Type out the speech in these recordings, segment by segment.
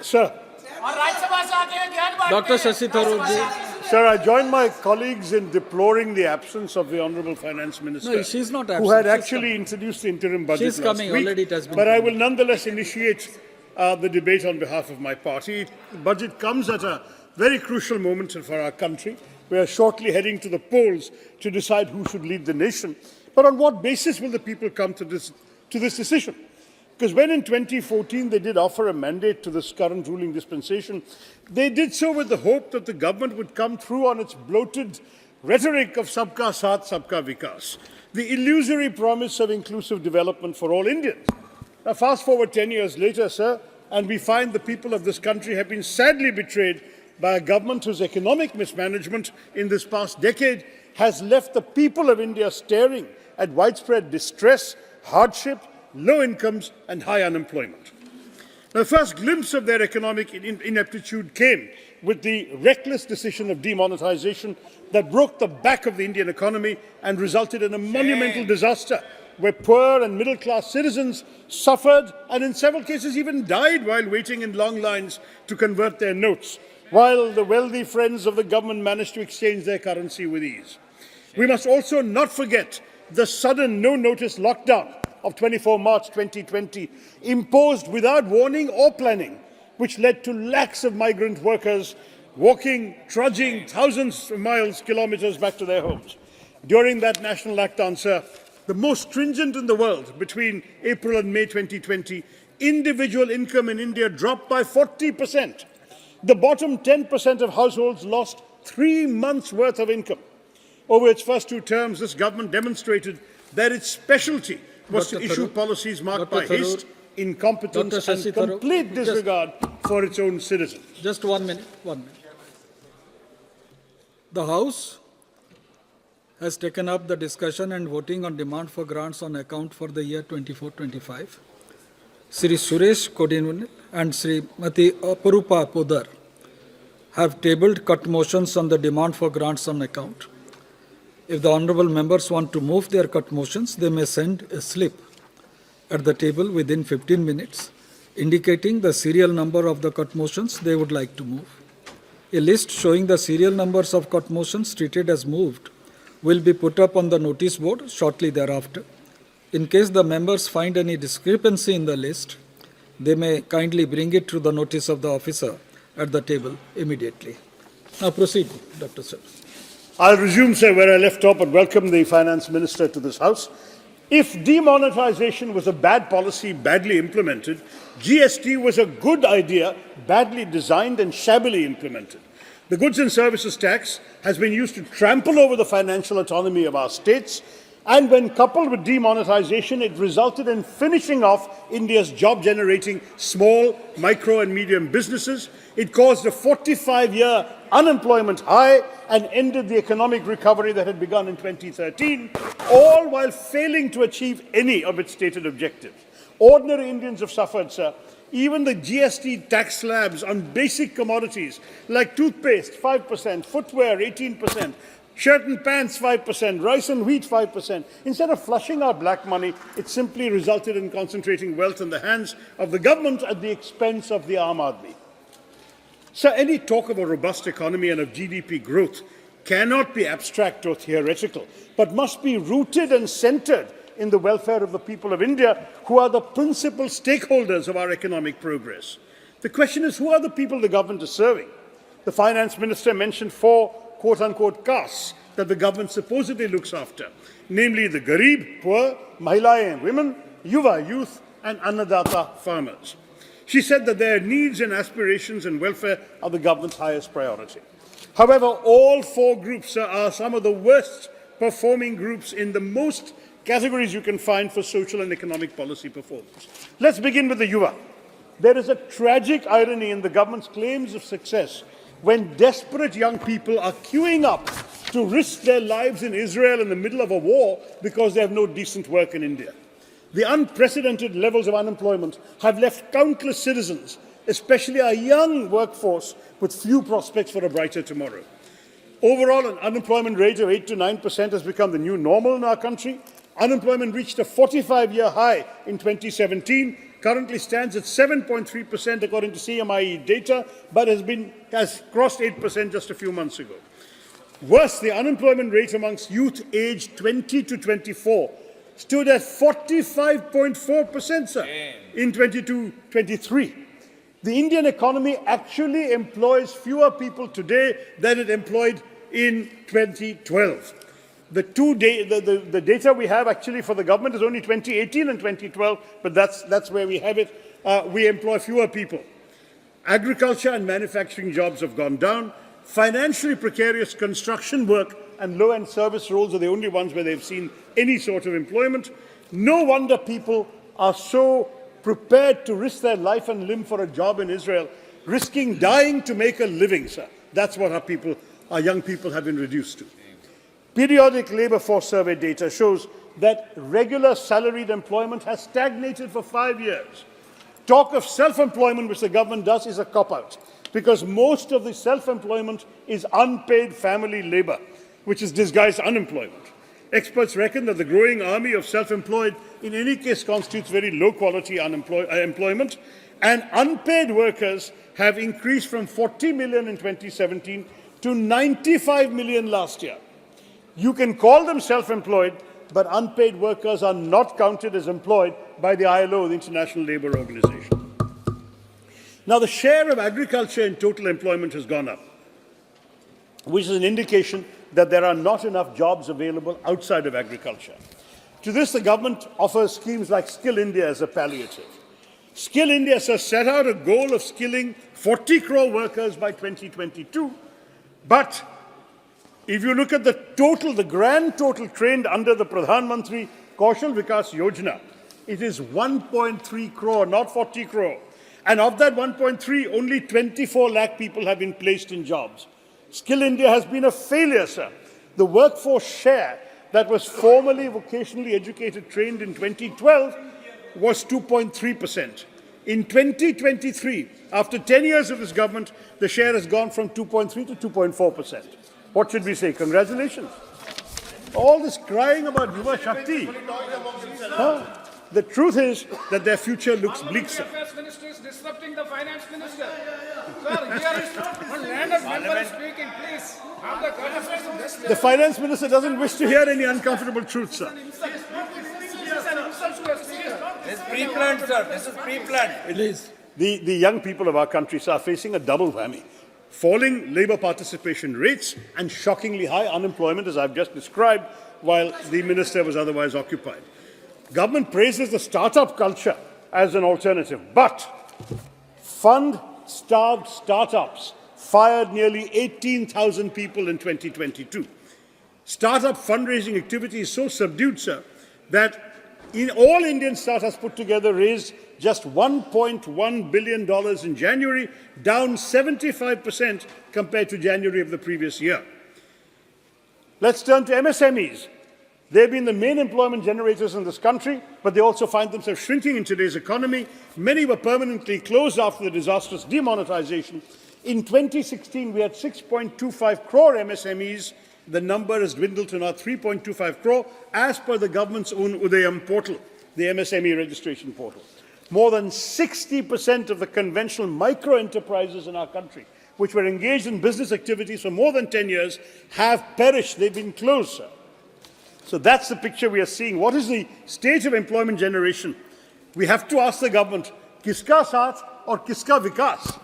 Sir. Dr. Shashi Tharoor ji. Sir, I join my colleagues in deploring the absence of the Honourable Finance Minister, No, she's not absent. who had She's actually introduced the interim budget She's last coming. week. Already it has been but I coming. will nonetheless initiate the debate on behalf of my party. The budget comes at a very crucial moment for our country. We are shortly heading to the polls to decide who should lead the nation. But on what basis will the people come to this decision? Because when in 2014 they did offer a mandate to this current ruling dispensation, they did so with the hope that the government would come through on its bloated rhetoric of Sabka Saath, Sabka Vikas, the illusory promise of inclusive development for all Indians. Now, fast forward 10 years later, sir, and we find the people of this country have been sadly betrayed by a government whose economic mismanagement in this past decade has left the people of India staring at widespread distress, hardship, low incomes and high unemployment. Now, the first glimpse of their economic ineptitude came with the reckless decision of demonetization that broke the back of the Indian economy and resulted in a monumental disaster where poor and middle-class citizens suffered and in several cases even died while waiting in long lines to convert their notes, while the wealthy friends of the government managed to exchange their currency with ease. We must also not forget the sudden no-notice lockdown of 24 March 2020, imposed without warning or planning, which led to lakhs of migrant workers walking, trudging thousands of miles, kilometers back to their homes. During that national lockdown, sir, the most stringent in the world, between April and May 2020, individual income in India dropped by 40%. The bottom 10% of households lost 3 months' worth of income. Over its first 2 terms, this government demonstrated that its specialty was to issue policies marked by haste, incompetence and complete disregard for its own citizens. Just 1 minute. The House has taken up the discussion and voting on demand for grants on account for the year 24-25. Sri Suresh Kodinunil and Srimati Aparupa Podar have tabled cut motions on the demand for grants on account. If the honourable members want to move their cut motions, they may send a slip at the table within 15 minutes, indicating the serial number of the cut motions they would like to move. A list showing the serial numbers of cut motions treated as moved will be put up on the notice board shortly thereafter. In case the members find any discrepancy in the list, they may kindly bring it to the notice of the officer at the table immediately. Now proceed, Dr. Sir. I'll resume, sir, where I left off and welcome the Finance Minister to this House. If demonetization was a bad policy, badly implemented, GST was a good idea, badly designed and shabbily implemented. The goods and services tax has been used to trample over the financial autonomy of our states, and when coupled with demonetization, it resulted in finishing off India's job-generating small, micro and medium businesses. It caused a 45-year unemployment high and ended the economic recovery that had begun in 2013, all while failing to achieve any of its stated objectives. Ordinary Indians have suffered, sir. Even the GST tax slabs on basic commodities like toothpaste, 5%, footwear, 18%, shirt and pants, 5%, rice and wheat, 5%. Instead of flushing out black money, it simply resulted in concentrating wealth in the hands of the government at the expense of the Aam Aadmi. So any talk of a robust economy and of GDP growth cannot be abstract or theoretical, but must be rooted and centered in the welfare of the people of India, who are the principal stakeholders of our economic progress. The question is, who are the people the government is serving? The Finance Minister mentioned 4 quote-unquote castes that the government supposedly looks after, namely the Garib, poor, Mahilayen, women, Yuva, youth, and Annadata, farmers. She said that their needs and aspirations and welfare are the government's highest priority. However, all 4 groups are some of the worst performing groups in the most categories you can find for social and economic policy performance. Let's begin with the Yuva. There is a tragic irony in the government's claims of success when desperate young people are queuing up to risk their lives in Israel in the middle of a war because they have no decent work in India. The unprecedented levels of unemployment have left countless citizens, especially our young workforce, with few prospects for a brighter tomorrow. Overall, an unemployment rate of 8 to 9% has become the new normal in our country. Unemployment reached a 45-year high in 2017, currently stands at 7.3% according to CMIE data, but has crossed 8% just a few months ago. Worse, the unemployment rate amongst youth aged 20 to 24 stood at 45.4%, sir, in 22-23. The Indian economy actually employs fewer people today than it employed in 2012. The data we have actually for the government is only 2018 and 2012, but that's where we have it. We employ fewer people. Agriculture and manufacturing jobs have gone down. Financially precarious construction work and low-end service roles are the only ones where they've seen any sort of employment. No wonder people are so prepared to risk their life and limb for a job in Israel, risking dying to make a living, sir. That's what our young people have been reduced to. Periodic labour force survey data shows that regular salaried employment has stagnated for 5 years. Talk of self-employment, which the government does, is a cop-out, because most of the self-employment is unpaid family labour, which is disguised unemployment. Experts reckon that the growing army of self-employed in any case constitutes very low-quality employment, and unpaid workers have increased from 40 million in 2017 to 95 million last year. You can call them self-employed, but unpaid workers are not counted as employed by the ILO, the International Labour Organization. Now, the share of agriculture in total employment has gone up, which is an indication that there are not enough jobs available outside of agriculture. To this, the government offers schemes like Skill India as a palliative. Skill India has set out a goal of skilling 40 crore workers by 2022, but if you look at the grand total trained under the Pradhan Mantri Kaushal Vikas Yojana, it is 1.3 crore, not 40 crore. And of that 1.3, only 24 lakh people have been placed in jobs. Skill India has been a failure, sir. The workforce share that was formerly vocationally educated trained in 2012 was 2.3%. In 2023, after 10 years of this government, the share has gone from 2.3 to 2.4%. What should we say? Congratulations. All this crying about Yuva Shakti. The truth is that their future looks bleak, sir. The Affairs Minister is disrupting the Finance Minister. Sir, here is one landed member is speaking, please. Have the courtesy to this. The Finance Minister doesn't wish to hear any uncomfortable truth, sir. This is an insult to a speaker. This is pre-planned, sir. This is pre-planned. Please. The young people of our country, sir, are facing a double whammy. Falling labour participation rates and shockingly high unemployment, as I've just described, while the minister was otherwise occupied. Government praises the startup culture as an alternative, but fund-starved startups fired nearly 18,000 people in 2022. Startup fundraising activity is so subdued, sir, that in all Indian startups put together raised just $1.1 billion in January, down 75% compared to January of the previous year. Let's turn to MSMEs. They've been the main employment generators in this country, but they also find themselves shrinking in today's economy. Many were permanently closed after the disastrous demonetization. In 2016, we had 6.25 crore MSMEs. The number has dwindled to now 3.25 crore, as per the government's own Udayam portal, the MSME registration portal. More than 60% of the conventional micro-enterprises in our country, which were engaged in business activities for more than 10 years, have perished. They've been closed, sir. So that's the picture we are seeing. What is the state of employment generation? We have to ask the government, kiska saath or kiska vikas?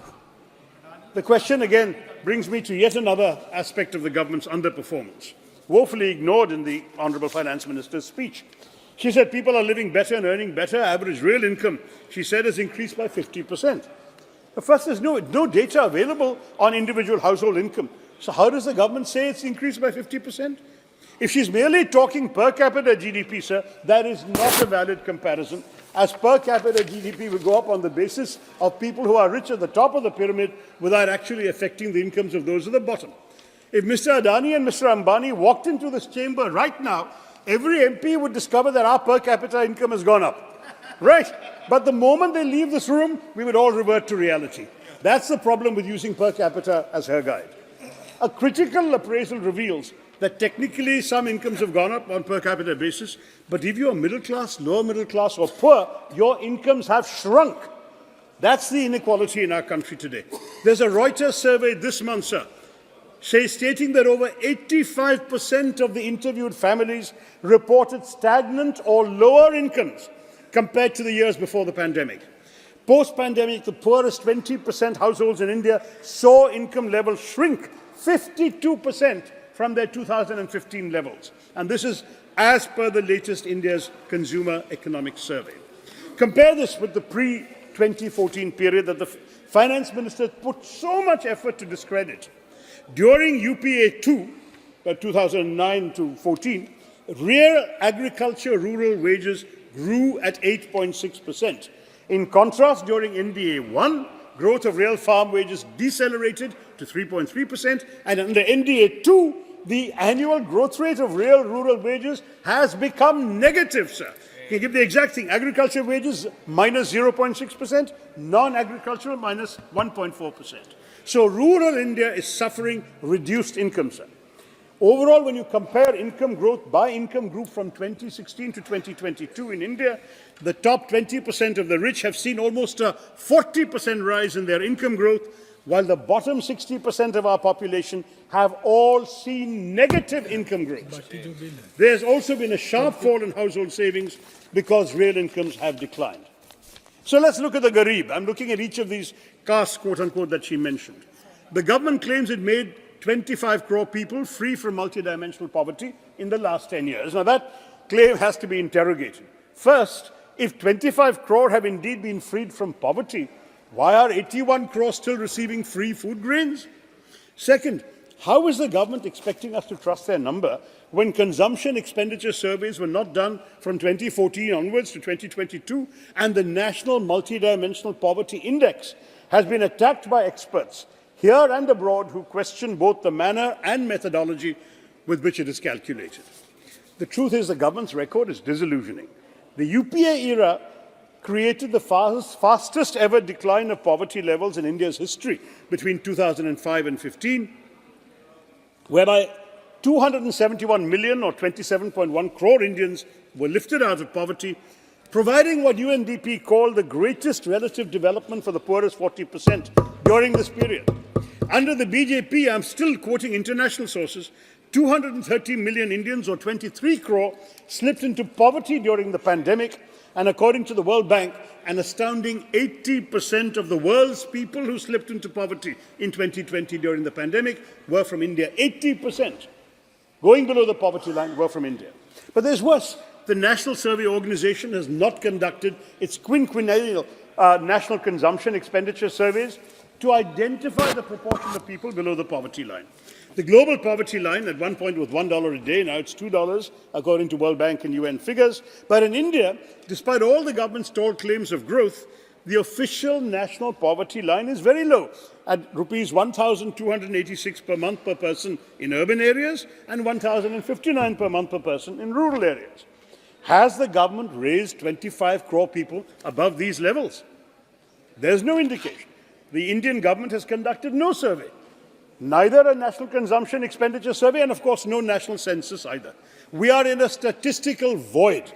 The question again brings me to yet another aspect of the government's underperformance, woefully ignored in the Honourable Finance Minister's speech. She said people are living better and earning better. Average real income, she said, has increased by 50%. But first, there's no data available on individual household income. So how does the government say it's increased by 50%? If she's merely talking per capita GDP, sir, that is not a valid comparison, as per capita GDP will go up on the basis of people who are rich at the top of the pyramid without actually affecting the incomes of those at the bottom. If Mr. Adani and Mr. Ambani walked into this chamber right now, every MP would discover that our per capita income has gone up. Right? But the moment they leave this room, we would all revert to reality. That's the problem with using per capita as her guide. A critical appraisal reveals that technically some incomes have gone up on per capita basis, but if you're middle class, lower middle class, or poor, your incomes have shrunk. That's the inequality in our country today. There's a Reuters survey this month, sir, stating that over 85% of the interviewed families reported stagnant or lower incomes compared to the years before the pandemic. Post-pandemic, the poorest 20% households in India saw income levels shrink 52% from their 2015 levels. And this is as per the latest India's Consumer Economic Survey. Compare this with the pre-2014 period that the finance minister put so much effort to discredit. During UPA 2, 2009 to 14, real agriculture rural wages grew at 8.6%. In contrast, during NDA 1, growth of real farm wages decelerated to 3.3%, and under NDA 2, the annual growth rate of real rural wages has become negative, sir. Can you give the exact thing? Agriculture wages minus 0.6%, non-agricultural minus 1.4%. So rural India is suffering reduced income, sir. Overall, when you compare income growth by income group from 2016 to 2022 in India, the top 20% of the rich have seen almost a 40% rise in their income growth, while the bottom 60% of our population have all seen negative income growth. There's also been a sharp fall in household savings because real incomes have declined. So let's look at the Garib. I'm looking at each of these castes, quote-unquote, that she mentioned. The government claims it made 25 crore people free from multidimensional poverty in the last 10 years. Now, that claim has to be interrogated. First, if 25 crore have indeed been freed from poverty, why are 81 crore still receiving free food grains? Second, how is the government expecting us to trust their number when consumption expenditure surveys were not done from 2014 onwards to 2022, and the National Multidimensional Poverty Index has been attacked by experts here and abroad who question both the manner and methodology with which it is calculated? The truth is the government's record is disillusioning. The UPA era created the fastest ever decline of poverty levels in India's history between 2005 and 15, whereby 271 million or 27.1 crore Indians were lifted out of poverty, providing what UNDP called the greatest relative development for the poorest 40% during this period. Under the BJP, I'm still quoting international sources, 230 million Indians or 23 crore slipped into poverty during the pandemic, and according to the World Bank, an astounding 80% of the world's people who slipped into poverty in 2020 during the pandemic were from India. 80% going below the poverty line were from India. But there's worse. The National Survey Organization has not conducted its quinquennial national consumption expenditure surveys to identify the proportion of people below the poverty line. The global poverty line at one point was $1 a day, now it's $2, according to World Bank and UN figures. But in India, despite all the government's tall claims of growth, the official national poverty line is very low, at rupees 1,286 per month per person in urban areas and 1,059 per month per person in rural areas. Has the government raised 25 crore people above these levels? There's no indication. The Indian government has conducted no survey, neither a national consumption expenditure survey, and of course no national census either. We are in a statistical void,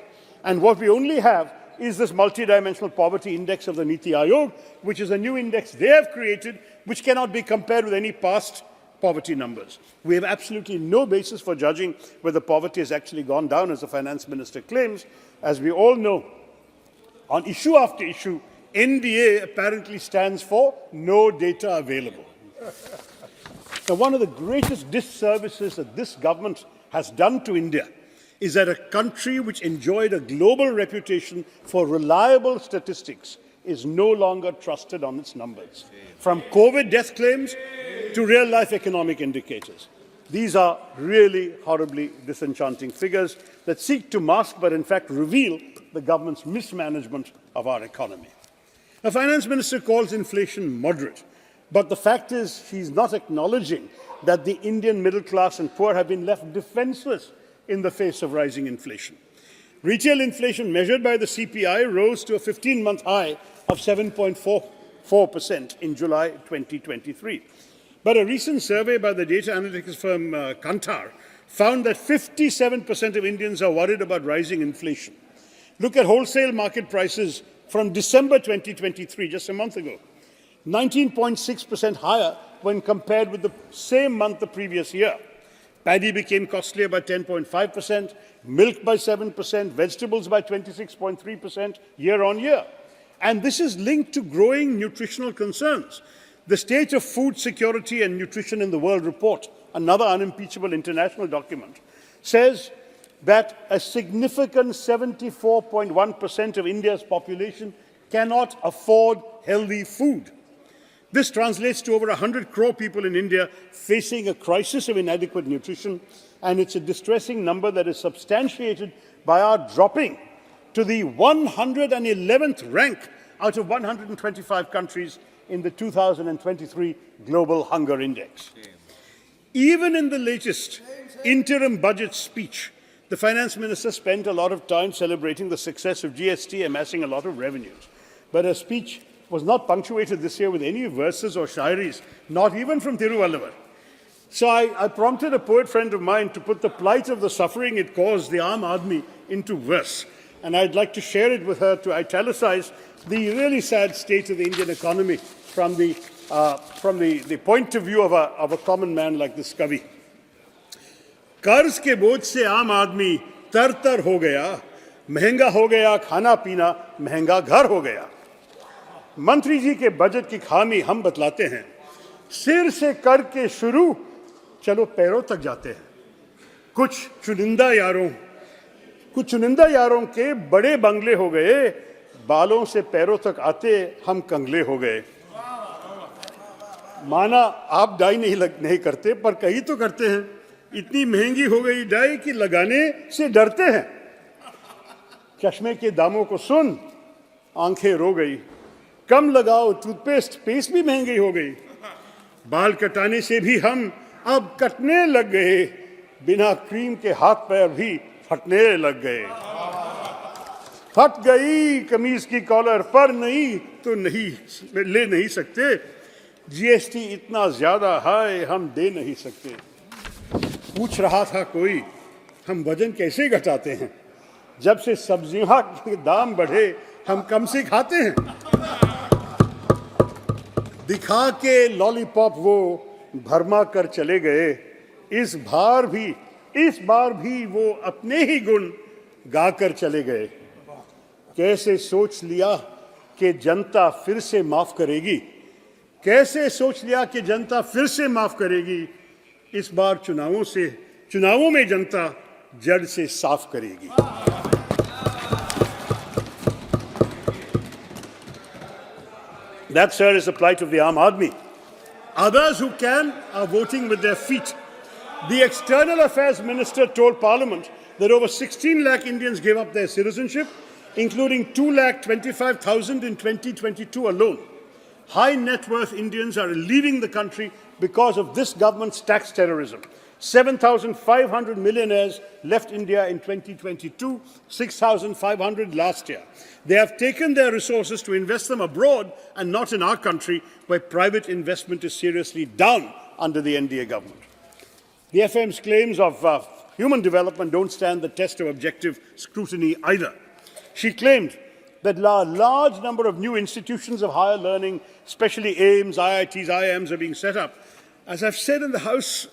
and what we only have is this multidimensional poverty index of the Niti Aayog, which is a new index they have created, which cannot be compared with any past poverty numbers. We have absolutely no basis for judging whether poverty has actually gone down, as the finance minister claims. As we all know, on issue after issue, NDA apparently stands for no data available. Now, one of the greatest disservices that this government has done to India is that a country which enjoyed a global reputation for reliable statistics is no longer trusted on its numbers. From COVID death claims to real-life economic indicators. These are really horribly disenchanting figures that seek to mask but in fact reveal the government's mismanagement of our economy. The finance minister calls inflation moderate, but the fact is he's not acknowledging that the Indian middle class and poor have been left defenseless in the face of rising inflation. Retail inflation measured by the CPI rose to a 15-month high of 7.44% in July 2023. But a recent survey by the data analytics firm Kantar found that 57% of Indians are worried about rising inflation. Look at wholesale market prices from December 2023, just a month ago, 19.6% higher when compared with the same month the previous year. Paddy became costlier by 10.5%, milk by 7%, vegetables by 26.3% year on year. And this is linked to growing nutritional concerns. The State of Food Security and Nutrition in the World report, another unimpeachable international document, says that a significant 74.1% of India's population cannot afford healthy food. This translates to over 100 crore people in India facing a crisis of inadequate nutrition, and it's a distressing number that is substantiated by our dropping to the 111th rank out of 125 countries in the 2023 Global Hunger Index. Even in the latest interim budget speech, the finance minister spent a lot of time celebrating the success of GST, amassing a lot of revenues. But her speech was not punctuated this year with any verses or shairis, not even from Tiruvalluvar. So I prompted a poet friend of mine to put the plight of the suffering it caused the Aam Aadmi into verse. And I'd like to share it with her to italicize the really sad state of the Indian economy from the point of view of a common man like this Kavi. कर्ज के बोझ से आम आदमी तर हो गया, महंगा हो गया खाना पीना, महंगा घर हो गया. मंत्री जी के बजट की खामी हम बतलाते हैं, सिर से करके शुरू चलो पैरों तक जाते हैं. कुछ चुनिंदा यारों के बड़े बंगले हो गए, बालों से पैरों तक आते हम कंगले हो गए. माना आप डाई नहीं करते, पर कहीं तो करते हैं. इतनी महंगी हो गई डाई कि लगाने से डरते हैं. चश्मे के दामों को सुन आंखें रो गई. कम लगाओ टूथपेस्ट, पेस्ट भी महंगी हो गई. बाल कटाने से भी हम अब कटने लग गए, बिना क्रीम के हाथ पैर भी फटने लग गए. फट गई कमीज की कॉलर, पर नहीं तो नहीं ले नहीं सकते. जीएसटी इतना ज्यादा है हम दे नहीं सकते. पूछ रहा था कोई, हम वजन कैसे घटाते हैं, जब से सब्जियों के दाम बढ़े हम कम से खाते हैं. दिखा के लॉलीपॉप वो भरमा कर चले गए. इस बार भी वो अपने ही गुण गाकर चले गए. कैसे सोच लिया कि जनता फिर से माफ करेगी, कैसे सोच लिया कि जनता फिर से माफ करेगी. इस बार चुनावों में जनता जड़ से साफ करेगी. That, sir, is the plight of the Aam Aadmi. Others who can are voting with their feet. The External Affairs Minister told Parliament that over 16 lakh Indians gave up their citizenship, including 2,25,000 in 2022 alone. High net worth Indians are leaving the country because of this government's tax terrorism. 7,500 millionaires left India in 2022, 6,500 last year. They have taken their resources to invest them abroad and not in our country, where private investment is seriously down under the NDA government. The FM's claims of human development don't stand the test of objective scrutiny either. She claimed that a large number of new institutions of higher learning, especially AIIMS, IITs, IIMs, are being set up. As I've said in the House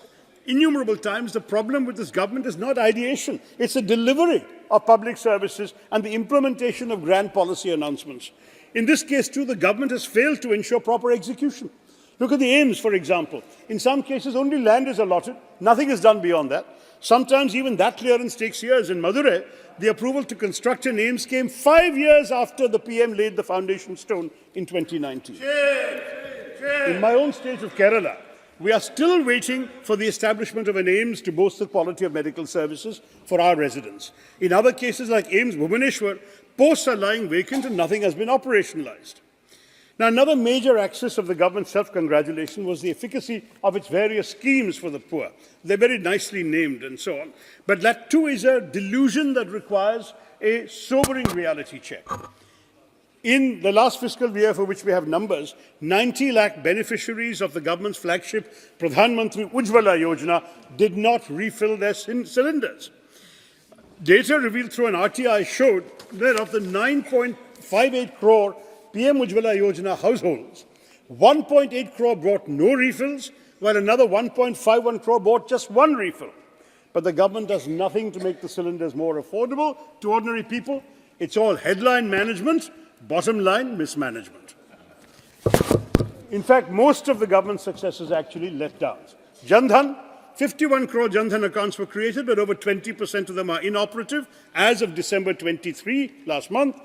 innumerable times, the problem with this government is not ideation. It's the delivery of public services and the implementation of grand policy announcements. In this case, too, the government has failed to ensure proper execution. Look at the AIIMS, for example. In some cases, only land is allotted. Nothing is done beyond that. Sometimes even that clearance takes years. In Madurai, the approval to construct an AIIMS came 5 years after the PM laid the foundation stone in 2019. In my own state of Kerala, we are still waiting for the establishment of an AIIMS to boast the quality of medical services for our residents. In other cases like AIIMS Bhubaneswar, posts are lying vacant and nothing has been operationalized. Now, another major axis of the government's self-congratulation was the efficacy of its various schemes for the poor. They're very nicely named and so on. But that too is a delusion that requires a sobering reality check. In the last fiscal year for which we have numbers, 90 lakh beneficiaries of the government's flagship Pradhan Mantri Ujjwala Yojana did not refill their cylinders. Data revealed through an RTI showed that of the 9.58 crore PM Ujjwala Yojana households, 1.8 crore brought no refills, while another 1.51 crore bought just one refill. But the government does nothing to make the cylinders more affordable to ordinary people. It's all headline management, bottom line mismanagement. In fact, most of the government's successes actually let downs. Jan Dhan, 51 crore Jan Dhan accounts were created, but over 20% of them are inoperative as of December 23, last month,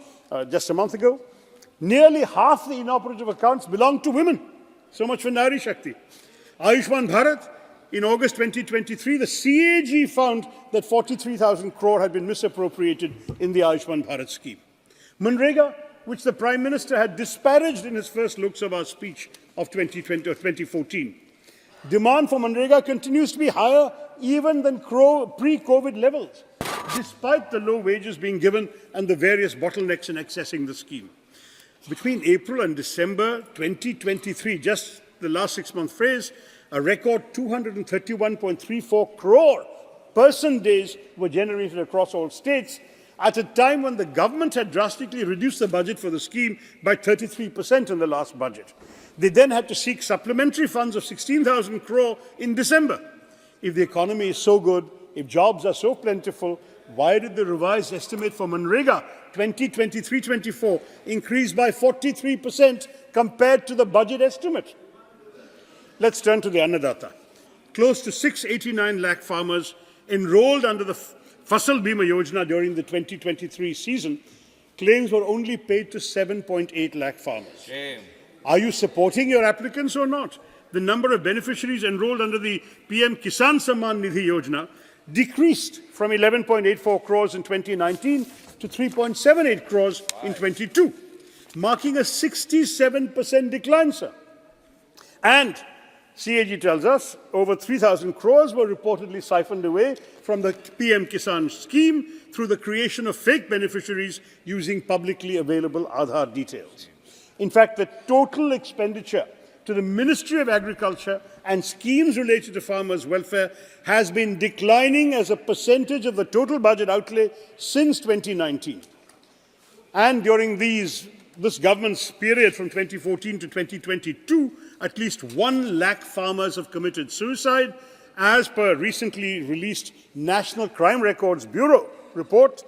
just a month ago. Nearly half the inoperative accounts belong to women. So much for Nari Shakti. Ayushman Bharat, in August 2023, the CAG found that 43,000 crore had been misappropriated in the Ayushman Bharat scheme. Manrega, which the Prime Minister had disparaged in his first Lok Sabha speech of 2014. Demand for Manrega continues to be higher even than pre-COVID levels, despite the low wages being given and the various bottlenecks in accessing the scheme. Between April and December 2023, just the last 6-month phase, a record 231.34 crore person days were generated across all states at a time when the government had drastically reduced the budget for the scheme by 33% in the last budget. They then had to seek supplementary funds of 16,000 crore in December. If the economy is so good, if jobs are so plentiful, why did the revised estimate for Manrega 2023-24 increase by 43% compared to the budget estimate? Let's turn to the Annadatta. Close to 689 lakh farmers enrolled under the Fasal Bima Yojana during the 2023 season. Claims were only paid to 7.8 lakh farmers. Shame. Are you supporting your applicants or not? The number of beneficiaries enrolled under the PM Kisan Samman Nidhi Yojana decreased from 11.84 crores in 2019 to 3.78 crores in 22, marking a 67% decline, sir. And CAG tells us over 3,000 crores were reportedly siphoned away from the PM Kisan scheme through the creation of fake beneficiaries using publicly available Aadhaar details. In fact, the total expenditure to the Ministry of Agriculture and schemes related to farmers' welfare has been declining as a percentage of the total budget outlay since 2019. And during this government's period from 2014 to 2022, at least 1 lakh farmers have committed suicide, as per recently released National Crime Records Bureau report.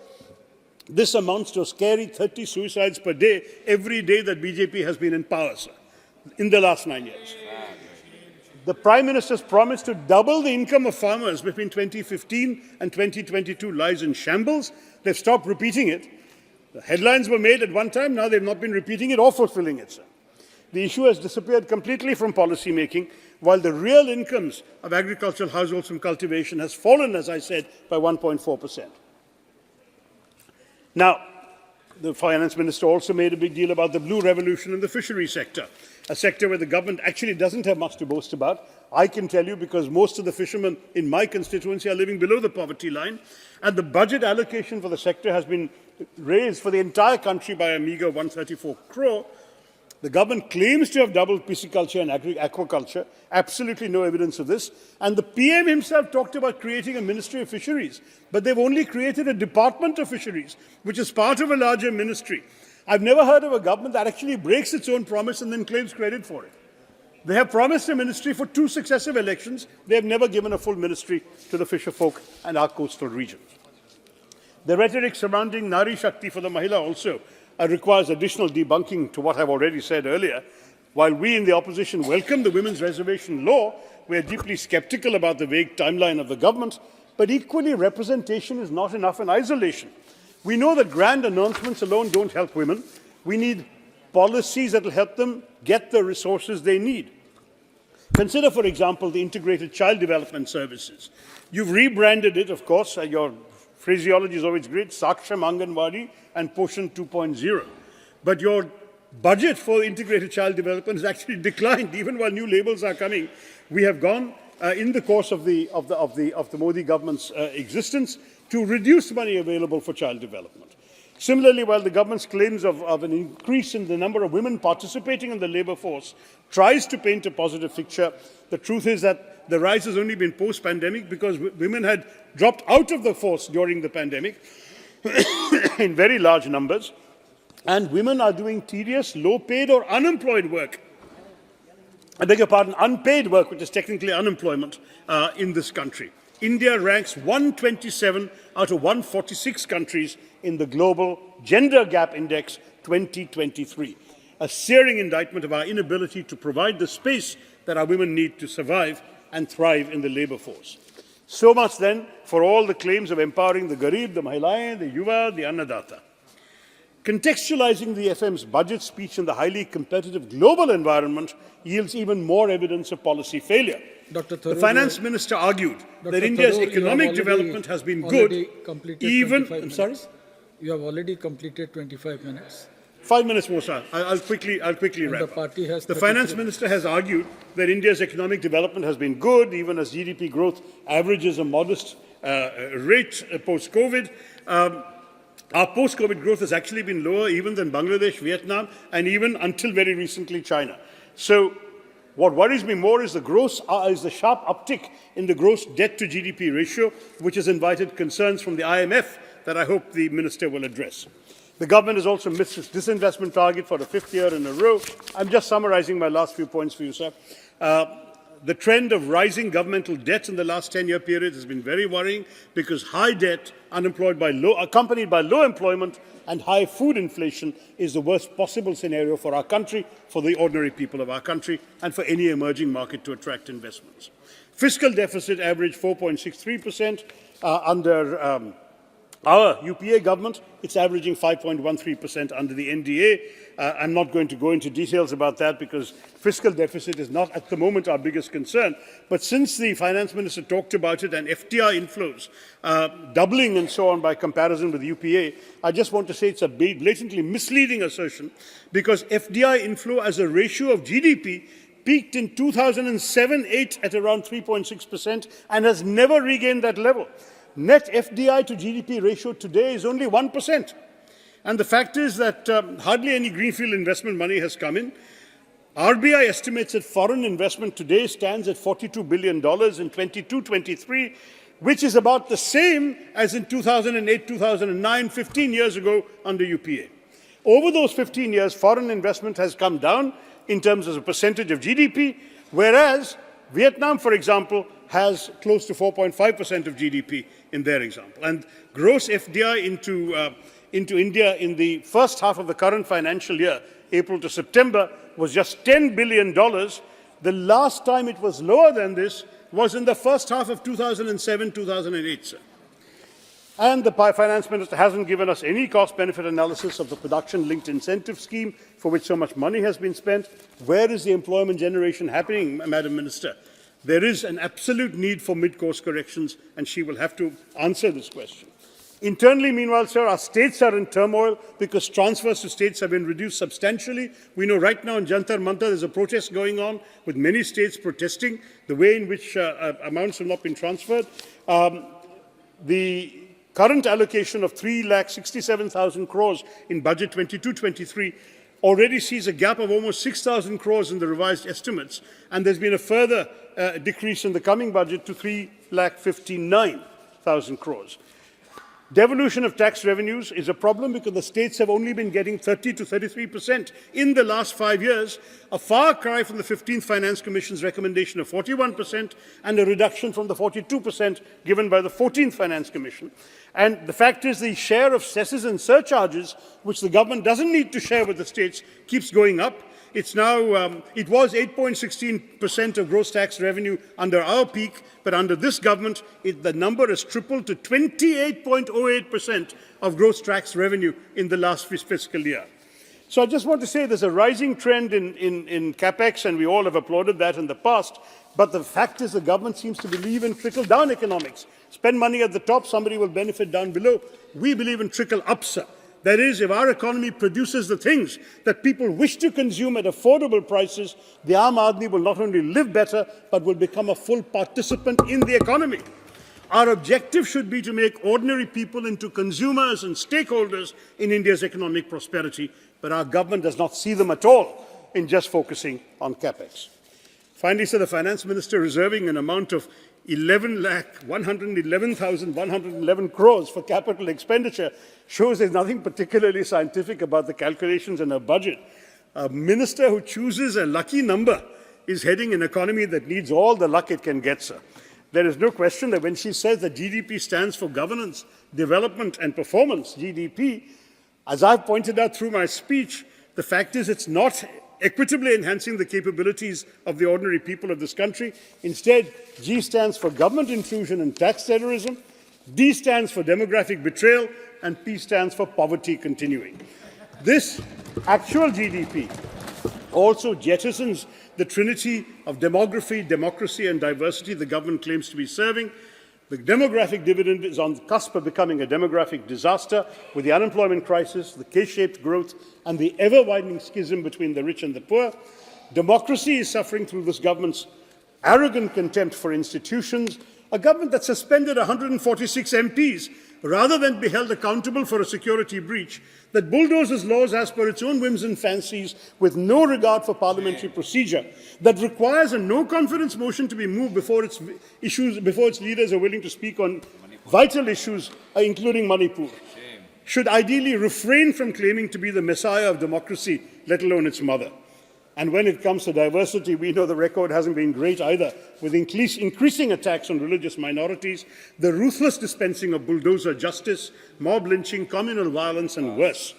This amounts to a scary 30 suicides per day, every day that BJP has been in power, sir, in the last 9 years. The Prime Minister's promise to double the income of farmers between 2015 and 2022 lies in shambles. They've stopped repeating it. The headlines were made at one time, now they've not been repeating it or fulfilling it, sir. The issue has disappeared completely from policy making, while the real incomes of agricultural households from cultivation has fallen, as I said, by 1.4%. Now, the Finance Minister also made a big deal about the blue revolution in the fishery sector, a sector where the government actually doesn't have much to boast about. I can tell you because most of the fishermen in my constituency are living below the poverty line, and the budget allocation for the sector has been raised for the entire country by a meager 134 crore. The government claims to have doubled pisciculture and aquaculture. Absolutely no evidence of this. And the PM himself talked about creating a Ministry of Fisheries, but they've only created a Department of Fisheries, which is part of a larger ministry. I've never heard of a government that actually breaks its own promise and then claims credit for it. They have promised a ministry for 2 successive elections. They have never given a full ministry to the fisher folk and our coastal regions. The rhetoric surrounding Nari Shakti for the Mahila also requires additional debunking to what I've already said earlier. While we in the opposition welcome the women's reservation law, we are deeply skeptical about the vague timeline of the government, but equally representation is not enough in isolation. We know that grand announcements alone don't help women. We need policies that will help them get the resources they need. Consider, for example, the Integrated Child Development Services. You've rebranded it, of course, your phraseology is always great, Saksham Anganwadi and Poshan 2.0. But your budget for integrated child development has actually declined, even while new labels are coming. We have gone in the course of the Modi government's existence to reduce money available for child development. Similarly, while the government's claims of an increase in the number of women participating in the labour force tries to paint a positive picture, the truth is that the rise has only been post-pandemic because women had dropped out of the force during the pandemic in very large numbers, and women are doing tedious, low-paid or unemployed work. I beg your pardon, unpaid work, which is technically unemployment in this country. India ranks 127 out of 146 countries in the Global Gender Gap Index 2023, a searing indictment of our inability to provide the space that our women need to survive and thrive in the labour force. So much then for all the claims of empowering the Garib, the Mahilayen, the Yuva, the Annadata. Contextualizing the FM's budget speech in the highly competitive global environment yields even more evidence of policy failure. Dr. Tharoor, the Finance Minister argued that India's economic development has been good, even... I'm sorry? You have already completed 25 minutes. 5 minutes more, sir. I'll quickly wrap up. The Finance Minister has argued that India's economic development has been good, even as GDP growth averages a modest rate post-COVID. Our post-COVID growth has actually been lower even than Bangladesh, Vietnam, and even until very recently China. So what worries me more is the sharp uptick in the gross debt to GDP ratio, which has invited concerns from the IMF that I hope the Minister will address. The government has also missed its disinvestment target for the 5th year in a row. I'm just summarizing my last few points for you, sir. The trend of rising governmental debt in the last 10-year period has been very worrying because high debt, accompanied by low employment and high food inflation, is the worst possible scenario for our country, for the ordinary people of our country, and for any emerging market to attract investments. Fiscal deficit averaged 4.63% under our UPA government. It's averaging 5.13% under the NDA. I'm not going to go into details about that because fiscal deficit is not at the moment our biggest concern. But since the Finance Minister talked about it and FDI inflows doubling and so on by comparison with UPA, I just want to say it's a blatantly misleading assertion because FDI inflow as a ratio of GDP peaked in 2007-8 at around 3.6% and has never regained that level. Net FDI to GDP ratio today is only 1%. And the fact is that hardly any greenfield investment money has come in. RBI estimates that foreign investment today stands at $42 billion in 22-23, which is about the same as in 2008, 2009, 15 years ago under UPA. Over those 15 years, foreign investment has come down in terms of a percentage of GDP, whereas Vietnam, for example, has close to 4.5% of GDP in their example. And gross FDI into India in the first half of the current financial year, April to September, was just $10 billion. The last time it was lower than this was in the first half of 2007, 2008, sir. And the Finance Minister hasn't given us any cost-benefit analysis of the production-linked incentive scheme for which so much money has been spent. Where is the employment generation happening, Madam Minister? There is an absolute need for mid-course corrections, and she will have to answer this question. Internally, meanwhile, sir, our states are in turmoil because transfers to states have been reduced substantially. We know right now in Jantar Mantar there's a protest going on with many states protesting the way in which amounts have not been transferred. The current allocation of 3,67,000 crores in budget 22-23 already sees a gap of almost 6,000 crores in the revised estimates, and there's been a further decrease in the coming budget to 3,59,000 crores. Devolution of tax revenues is a problem because the states have only been getting 30 to 33% in the last 5 years, a far cry from the 15th Finance Commission's recommendation of 41% and a reduction from the 42% given by the 14th Finance Commission. And the fact is the share of cesses and surcharges, which the government doesn't need to share with the states, keeps going up. It's now, it was 8.16% of gross tax revenue under our peak, but under this government, the number has tripled to 28.08% of gross tax revenue in the last fiscal year. So I just want to say there's a rising trend in CapEx, and we all have applauded that in the past, but the fact is the government seems to believe in trickle-down economics. Spend money at the top, somebody will benefit down below. We believe in trickle-up, sir. That is, if our economy produces the things that people wish to consume at affordable prices, the Aam Aadmi will not only live better, but will become a full participant in the economy. Our objective should be to make ordinary people into consumers and stakeholders in India's economic prosperity, but our government does not see them at all in just focusing on capex. Finally, sir, the finance minister reserving an amount of 11,111,111 crores for capital expenditure shows there's nothing particularly scientific about the calculations in her budget. A minister who chooses a lucky number is heading an economy that needs all the luck it can get, sir. There is no question that when she says that GDP stands for governance, development and performance, GDP, as I've pointed out through my speech, the fact is it's not equitably enhancing the capabilities of the ordinary people of this country. Instead, G stands for government intrusion and tax terrorism, D stands for demographic betrayal, and P stands for poverty continuing. This actual GDP also jettisons the trinity of demography, democracy, and diversity the government claims to be serving. The demographic dividend is on the cusp of becoming a demographic disaster with the unemployment crisis, the K-shaped growth, and the ever-widening schism between the rich and the poor. Democracy is suffering through this government's arrogant contempt for institutions, a government that suspended 146 MPs rather than be held accountable for a security breach, that bulldozes laws as per its own whims and fancies with no regard for parliamentary procedure, that requires a no-confidence motion to be moved before its leaders are willing to speak on vital issues, including Manipur, should ideally refrain from claiming to be the messiah of democracy, let alone its mother. And when it comes to diversity, we know the record hasn't been great either, with increasing attacks on religious minorities, the ruthless dispensing of bulldozer justice, mob lynching, communal violence, and worse,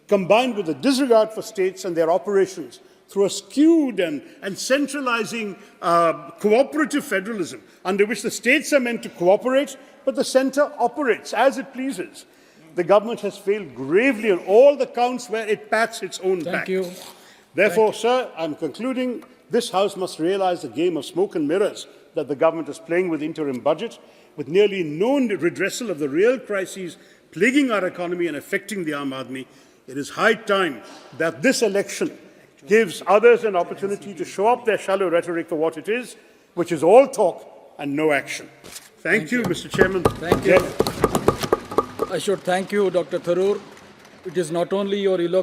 combined with a disregard for states and their operations through a skewed and centralizing cooperative federalism, under which the states are meant to cooperate, but the centre operates as it pleases. The government has failed gravely on all the counts where it pats its own back. Thank you. Therefore, sir, I'm concluding, this House must realize the game of smoke and mirrors that the government is playing with the interim budget, with nearly no redressal of the real crises plaguing our economy and affecting the Aam Aadmi. It is high time that this election gives others an opportunity to show up their shallow rhetoric for what it is, which is all talk and no action. Thank you, Mr. Chairman. Thank you. I should thank you, Dr. Tharoor. It is not only your eloquence